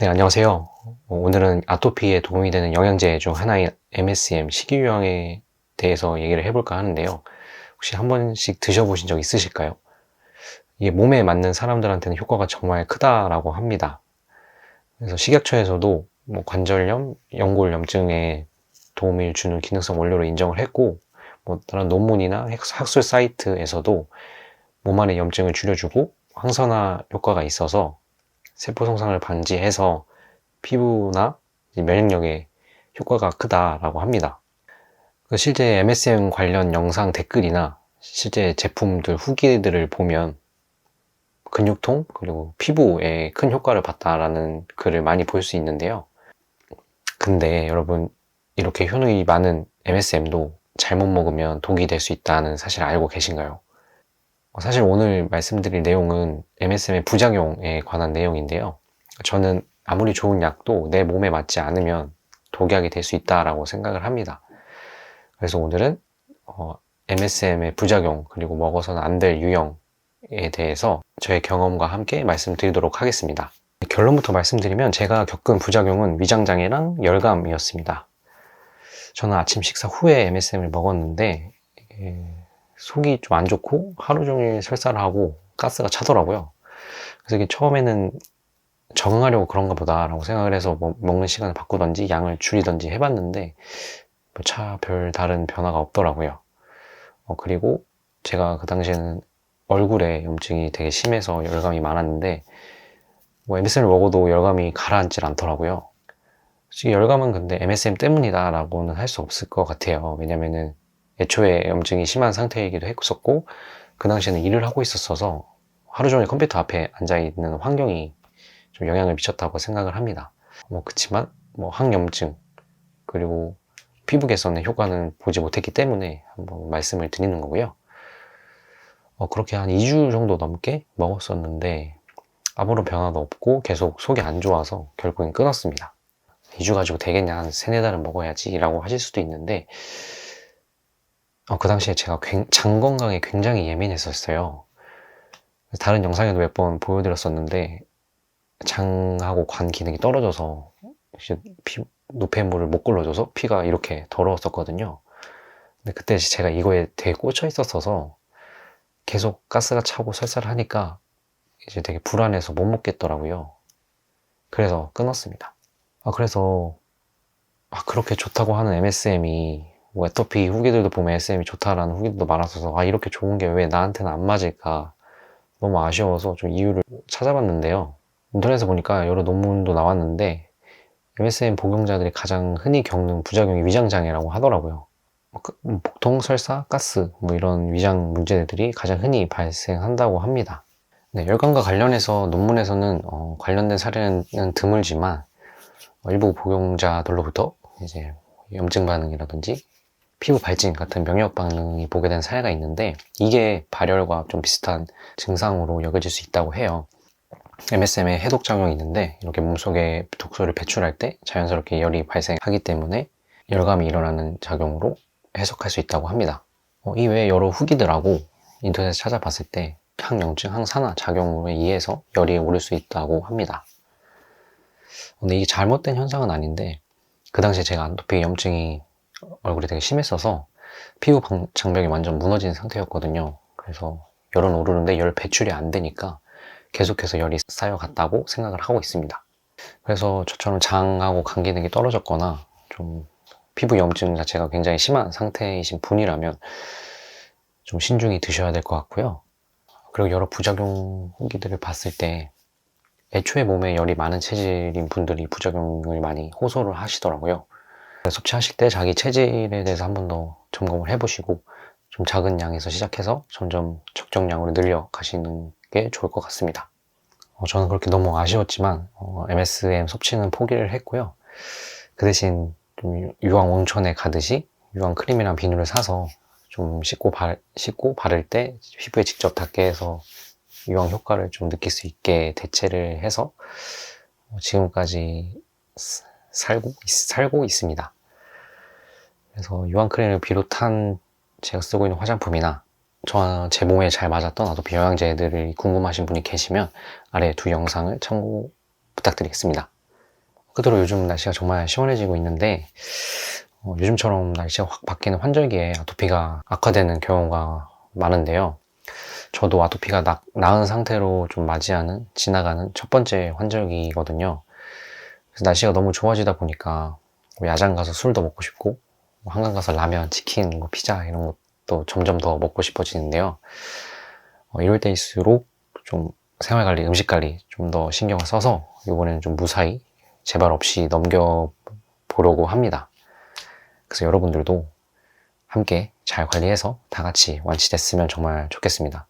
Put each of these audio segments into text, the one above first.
네, 안녕하세요. 오늘은 아토피에 도움이 되는 영양제 중 하나인 MSM 식이유황에 대해서 얘기를 해볼까 하는데요. 혹시 한 번씩 드셔보신 적 있으실까요? 이게 몸에 맞는 사람들한테는 효과가 정말 크다라고 합니다. 그래서 식약처에서도 관절염, 연골염증에 도움을 주는 기능성 원료로 인정을 했고, 다른 논문이나 학술 사이트에서도 몸 안의 염증을 줄여주고 항산화 효과가 있어서 세포 손상을 방지해서 피부나 면역력에 효과가 크다라고 합니다. 실제 MSM 관련 영상 댓글이나 실제 제품들 후기들을 보면 근육통 그리고 피부에 큰 효과를 봤다라는 글을 많이 볼 수 있는데요. 근데 여러분, 이렇게 효능이 많은 MSM도 잘못 먹으면 독이 될 수 있다는 사실 알고 계신가요? 사실 오늘 말씀드릴 내용은 MSM의 부작용에 관한 내용인데요. 저는 아무리 좋은 약도 내 몸에 맞지 않으면 독약이 될 수 있다라고 생각을 합니다. 그래서 오늘은 MSM의 부작용 그리고 먹어서는 안 될 유형에 대해서 저의 경험과 함께 말씀드리도록 하겠습니다. 결론부터 말씀드리면 제가 겪은 부작용은 위장장애랑 열감이었습니다. 저는 아침 식사 후에 MSM을 먹었는데 속이 좀 안 좋고 하루 종일 설사를 하고 가스가 차더라고요. 그래서 이게 처음에는 적응하려고 그런가 보다라고 생각을 해서 먹는 시간을 바꾸던지 양을 줄이던지 해봤는데 별 다른 변화가 없더라고요. 그리고 제가 그 당시에는 얼굴에 염증이 되게 심해서 열감이 많았는데 MSM을 먹어도 열감이 가라앉질 않더라고요. 솔직히 열감은 근데 MSM 때문이다 라고는 할 수 없을 것 같아요. 왜냐면은 애초에 염증이 심한 상태이기도 했었고 그 당시에는 일을 하고 있었어서 하루 종일 컴퓨터 앞에 앉아있는 환경이 좀 영향을 미쳤다고 생각을 합니다. 그치만 항염증 그리고 피부 개선의 효과는 보지 못했기 때문에 한번 말씀을 드리는 거고요. 그렇게 한 2주 정도 넘게 먹었었는데 아무런 변화도 없고 계속 속이 안 좋아서 결국엔 끊었습니다. 2주 가지고 되겠냐, 한 3-4달은 먹어야지 라고 하실 수도 있는데 그 당시에 제가 장 건강에 굉장히 예민했었어요. 다른 영상에도 몇 번 보여드렸었는데 장하고 관 기능이 떨어져서 노폐물을 못 걸러줘서 피가 이렇게 더러웠었거든요. 근데 그때 제가 이거에 되게 꽂혀 있었어서 계속 가스가 차고 설사를 하니까 이제 되게 불안해서 못 먹겠더라고요. 그래서 끊었습니다. 그래서 그렇게 좋다고 하는 MSM이 애토피 후기들도 보면 MSM이 좋다라는 후기들도 많았어서 이렇게 좋은 게 왜 나한테는 안 맞을까 너무 아쉬워서 좀 이유를 찾아봤는데요. 인터넷에 보니까 여러 논문도 나왔는데 MSM 복용자들이 가장 흔히 겪는 부작용이 위장장애라고 하더라고요. 복통, 설사, 가스 이런 위장 문제들이 가장 흔히 발생한다고 합니다. 네, 열감과 관련해서 논문에서는 관련된 사례는 드물지만 일부 복용자들로부터 이제 염증 반응이라든지 피부 발진 같은 면역 반응이 보게 된 사례가 있는데 이게 발열과 좀 비슷한 증상으로 여겨질 수 있다고 해요. MSM에 해독작용이 있는데 이렇게 몸속에 독소를 배출할 때 자연스럽게 열이 발생하기 때문에 열감이 일어나는 작용으로 해석할 수 있다고 합니다. 이외에 여러 후기들하고 인터넷에 찾아봤을 때 항염증, 항산화 작용으로 의해서 열이 오를 수 있다고 합니다. 근데 이게 잘못된 현상은 아닌데 그 당시에 제가 아토피 염증이 얼굴이 되게 심했어서 피부 장벽이 완전 무너진 상태였거든요. 그래서 열은 오르는데 열 배출이 안 되니까 계속해서 열이 쌓여갔다고 생각을 하고 있습니다. 그래서 저처럼 장하고 간 기능이 떨어졌거나 좀 피부 염증 자체가 굉장히 심한 상태이신 분이라면 좀 신중히 드셔야 될 것 같고요. 그리고 여러 부작용 후기들을 봤을 때 애초에 몸에 열이 많은 체질인 분들이 부작용을 많이 호소를 하시더라고요. 섭취하실 때 자기 체질에 대해서 한 번 더 점검을 해보시고 좀 작은 양에서 시작해서 점점 적정량으로 늘려 가시는 게 좋을 것 같습니다. 저는 그렇게 너무 아쉬웠지만 MSM 섭취는 포기를 했고요. 그 대신 좀 유황 온천에 가듯이 유황 크림이랑 비누를 사서 좀 씻고 바를 때 피부에 직접 닿게 해서 유황 효과를 좀 느낄 수 있게 대체를 해서 지금까지 살고 있습니다. 그래서 유황 크림을 비롯한 제가 쓰고 있는 화장품이나 제 몸에 잘 맞았던 아토피 영양제들을 궁금하신 분이 계시면 아래 두 영상을 참고 부탁드리겠습니다. 그대로 요즘 날씨가 정말 시원해지고 있는데 요즘처럼 날씨가 확 바뀌는 환절기에 아토피가 악화되는 경우가 많은데요. 저도 아토피가 나은 상태로 좀 지나가는 첫 번째 환절기거든요. 그래서 날씨가 너무 좋아지다 보니까 뭐 야장 가서 술도 먹고 싶고 뭐 한강 가서 라면, 치킨, 뭐 피자 이런 것도 점점 더 먹고 싶어지는데요. 이럴 때일수록 좀 생활관리, 음식관리 좀 더 신경을 써서 이번에는 좀 무사히 재발 없이 넘겨보려고 합니다. 그래서 여러분들도 함께 잘 관리해서 다 같이 완치됐으면 정말 좋겠습니다.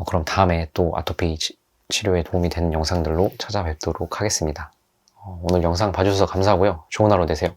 그럼 다음에 또 아토피 치료에 도움이 되는 영상들로 찾아뵙도록 하겠습니다. 오늘 영상 봐주셔서 감사하고요. 좋은 하루 되세요.